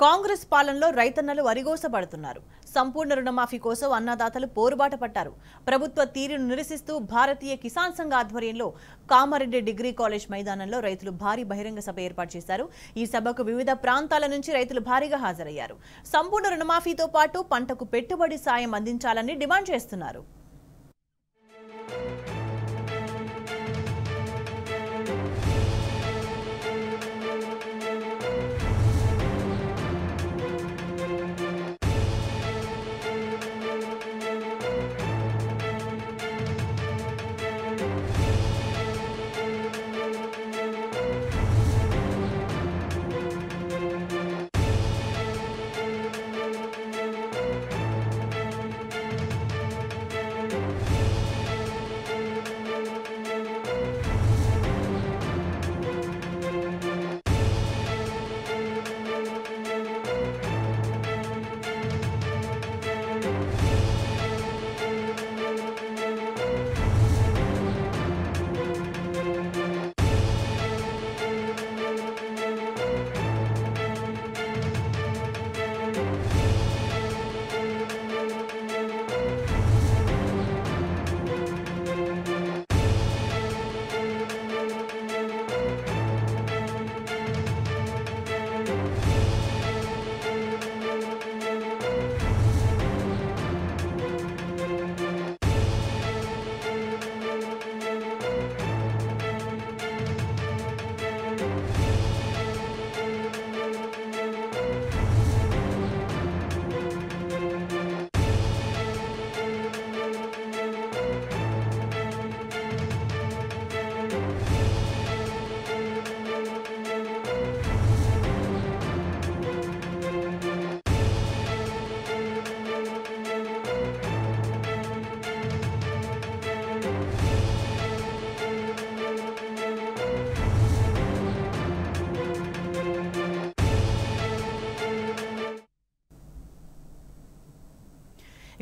కాంగ్రెస్ పాలనలో రైతన్నలు అరిగోసపడుతున్నారు. సంపూర్ణ రుణమాఫీ కోసం అన్నదాతలు పోరుబాట పట్టారు. ప్రభుత్వ తీరును నిరసిస్తూ భారతీయ కిసాన్ సంఘ్ ఆధ్వర్యంలో కామారెడ్డి డిగ్రీ కాలేజ్ మైదానంలో రైతులు భారీ బహిరంగ సభ ఏర్పాటు చేశారు. ఈ సభకు వివిధ ప్రాంతాల నుంచి రైతులు భారీగా హాజరయ్యారు. సంపూర్ణ రుణమాఫీతో పాటు పంటకు పెట్టుబడి సాయం అందించాలని డిమాండ్ చేస్తున్నారు.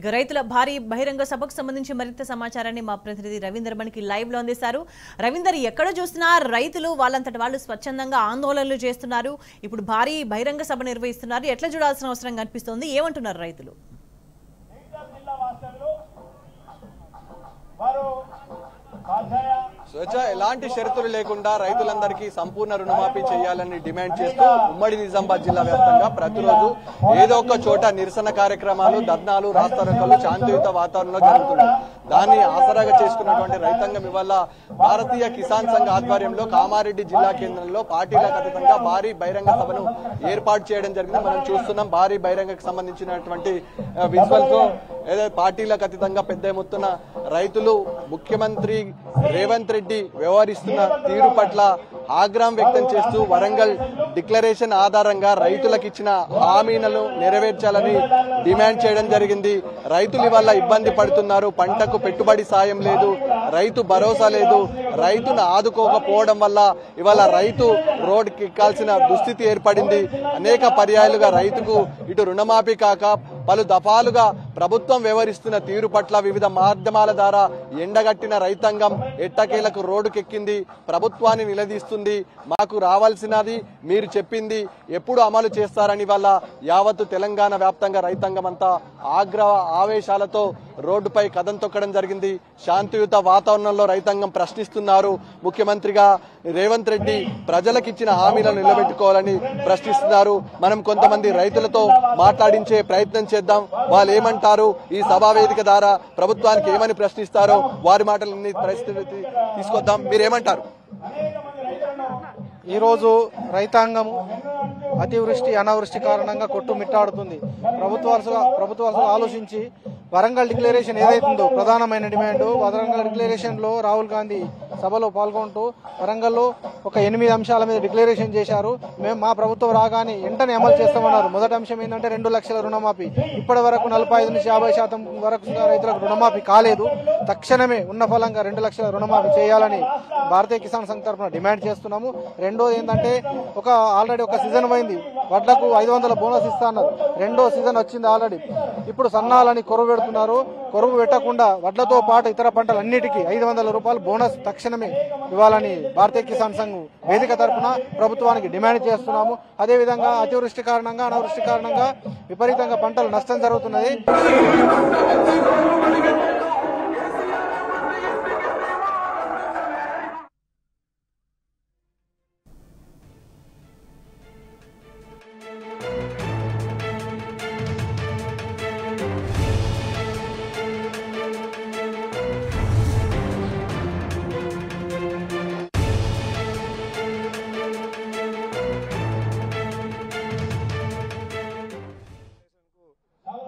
ఇక రైతుల భారీ బహిరంగ సభకు సంబంధించి మరింత సమాచారాన్ని మా ప్రతినిధి రవీందర్ మనకి లైవ్ లో అందిస్తారు. రవీందర్, ఎక్కడ చూసినా రైతులు వాళ్ళంతటి వాళ్ళు స్వచ్ఛందంగా ఆందోళనలు చేస్తున్నారు. ఇప్పుడు భారీ బహిరంగ సభ నిర్వహిస్తున్నారు. ఎట్లా చూడాల్సిన అవసరం కనిపిస్తోంది? ఏమంటున్నారు రైతులు? ఎలాంటి షరతులు లేకుండా రైతులందరికీ సంపూర్ణ రుణమాఫీ చేయాలని డిమాండ్ చేస్తూ ఉమ్మడి నిజామాబాద్ జిల్లా వ్యాప్తంగా ప్రతిరోజు ఏదో ఒక చోట నిరసన కార్యక్రమాలు, ధర్నాలు, రాస్తారోకలు శాంతియుత వాతావరణంలో జరుగుతున్నాయి. దాన్ని ఆసరాగా చేసుకున్నటువంటి రైతాంగం ఇవాళ భారతీయ కిసాన్ సంఘ్ ఆధ్వర్యంలో కామారెడ్డి జిల్లా కేంద్రంలో పార్టీలకు అతీతంగా భారీ బహిరంగ సభను ఏర్పాటు చేయడం జరిగింది. మనం చూస్తున్నాం భారీ బహిరంగకు సంబంధించినటువంటి విజువల్స్. ఏదో పార్టీలకు అతీతంగా పెద్ద ఎత్తున రైతులు ముఖ్యమంత్రి రేవంత్ రెడ్డి వ్యవహరిస్తున్న తీరు పట్ల ఆగ్రహం వ్యక్తం చేస్తూ వరంగల్ డిక్లరేషన్ ఆధారంగా రైతులకు ఇచ్చిన హామీలను నెరవేర్చాలని డిమాండ్ చేయడం జరిగింది. రైతులు ఇవాళ ఇబ్బంది పడుతున్నారు. పంటకు పెట్టుబడి సాయం లేదు, రైతు భరోసా లేదు. రైతును ఆదుకోకపోవడం వల్ల ఇవాళ రైతు రోడ్డుకి ఎక్కాల్సిన దుస్థితి ఏర్పడింది. అనేక పర్యాయాలుగా రైతుకు ఇటు రుణమాఫీ కాక పలు దఫాలుగా ప్రభుత్వం వ్యవహరిస్తున్న తీరు పట్ల వివిధ మాధ్యమాల ద్వారా ఎండగట్టిన రైతాంగం ఎట్టకేలకు రోడ్డుకెక్కింది. ప్రభుత్వాన్ని నిలదీస్తుంది. మాకు రావాల్సినది మీరు చెప్పింది ఎప్పుడు అమలు చేస్తారని వల్ల యావత్తు తెలంగాణ వ్యాప్తంగా రైతాంగం అంతా ఆవేశాలతో రోడ్డుపై కదం తొక్కడం జరిగింది. శాంతియుత వాతావరణంలో రైతాంగం ప్రశ్నిస్తున్నారు. ముఖ్యమంత్రిగా రేవంత్ రెడ్డి ప్రజలకిచ్చిన హామీలను నిలబెట్టుకోవాలని ప్రశ్నిస్తున్నారు. మనం కొంతమంది రైతులతో మాట్లాడించే ప్రయత్నం చేద్దాం. వాళ్ళు ఏమంటారు, ఈ సభా వేదిక ద్వారా ప్రభుత్వానికి ఏమని ప్రశ్నిస్తారో వారి మాటలన్నీ పరిస్థితి తీసుకొద్దాం. మీరేమంటారు? ఈరోజు రైతాంగం అతివృష్టి అనావృష్టి కారణంగా కొట్టుమిట్టాడుతుంది. ప్రభుత్వాలు ఆలోచించి వరంగల్ డిక్లరేషన్ ఏదైతుందో ప్రధానమైన డిమాండ్, వరంగల్ డిక్లరేషన్ లో రాహుల్ గాంధీ సభలో పాల్గొంటూ వరంగల్లో ఒక 8 అంశాల మీద డిక్లరేషన్ చేశారు. మేము మా ప్రభుత్వం రాగానే వెంటనే అమలు చేస్తామన్నారు. మొదటి అంశం ఏంటంటే 2 లక్షల రుణమాఫీ. ఇప్పటి వరకు 45 నుంచి 50% వరకు రైతులకు రుణమాఫీ కాలేదు. తక్షణమే ఉన్న ఫలంగా 2 లక్షల రుణమాఫీ చేయాలని భారతీయ కిసాన్ సంఘ్ తరఫున డిమాండ్ చేస్తున్నాము. రెండోది ఏంటంటే ఆల్రెడీ ఒక సీజన్ పోయింది, వడ్లకు 500 బోనస్ ఇస్తా అన్నారు. రెండో సీజన్ వచ్చింది ఆల్రెడీ. ఇప్పుడు సన్నాలని కొరవ పెడుతున్నారు. కొరవ పెట్టకుండా వడ్లతో పాటు ఇతర పంటలన్నిటికీ 500 రూపాయలు బోనస్ తక్షణ తక్షణమే ఇవ్వాలని భారతీయ కిసాన్ సంఘ్ వేదిక తరఫున ప్రభుత్వానికి డిమాండ్ చేస్తున్నాము. అదేవిధంగా అతివృష్టి కారణంగా అనావృష్టి కారణంగా విపరీతంగా పంటలు నష్టం జరుగుతున్నది.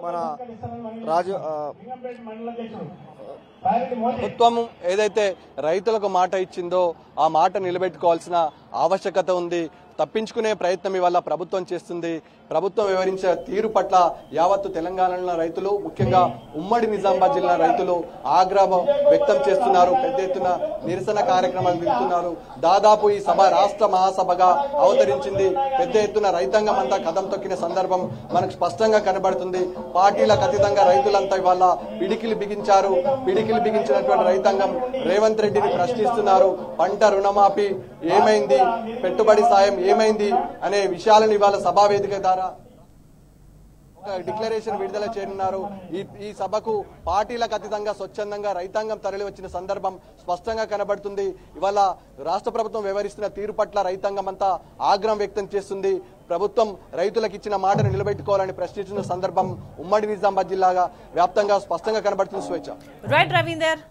మన ప్రభుత్వం ఏదైతే రైతులకు మాట ఇచ్చిందో ఆ మాట నిలబెట్టుకోవాల్సిన ఆవశ్యకత ఉంది. తప్పించుకునే ప్రయత్నం ఇవాళ ప్రభుత్వం చేస్తుంది. ప్రభుత్వం వివరించే తీరు పట్ల యావత్తు తెలంగాణలో రైతులు, ముఖ్యంగా ఉమ్మడి నిజామాబాద్ జిల్లా రైతులు ఆగ్రహం వ్యక్తం చేస్తున్నారు. పెద్ద ఎత్తున నిరసన కార్యక్రమాలు దిగుతున్నారు. దాదాపు ఈ సభ రాష్ట్ర మహాసభగా అవతరించింది. పెద్ద ఎత్తున రైతాంగం అంతా కదం తొక్కిన సందర్భం మనకు స్పష్టంగా కనబడుతుంది. పార్టీలకు అతీతంగా రైతులంతా ఇవాళ పిడికిలు బిగించారు. పిడికిలు బిగించినటువంటి రైతాంగం రేవంత్ రెడ్డిని ప్రశ్నిస్తున్నారు. పంట రుణమాఫీ ఏమైంది, పెట్టుబడి సాయం ఏమైంది అనే విషయాలను ఇవాళ సభా వేదిక ద్వారా డిక్లరేషన్ విడుదల చేయనున్నారు. ఈ సభకు పార్టీలకు అతీతంగా స్వచ్ఛందంగా రైతాంగం తరలి వచ్చిన సందర్భం స్పష్టంగా కనబడుతుంది. ఇవాళ రాష్ట్ర ప్రభుత్వం వ్యవహరిస్తున్న తీరు పట్ల రైతాంగం అంతా ఆగ్రహం వ్యక్తం చేస్తుంది. ప్రభుత్వం రైతులకు ఇచ్చిన మాటను నిలబెట్టుకోవాలని ప్రశ్నించిన సందర్భం ఉమ్మడి నిజామాబాద్ జిల్లాగా వ్యాప్తంగా స్పష్టంగా కనబడుతుంది. స్వేచ్ఛ రైట్ రవీందర్.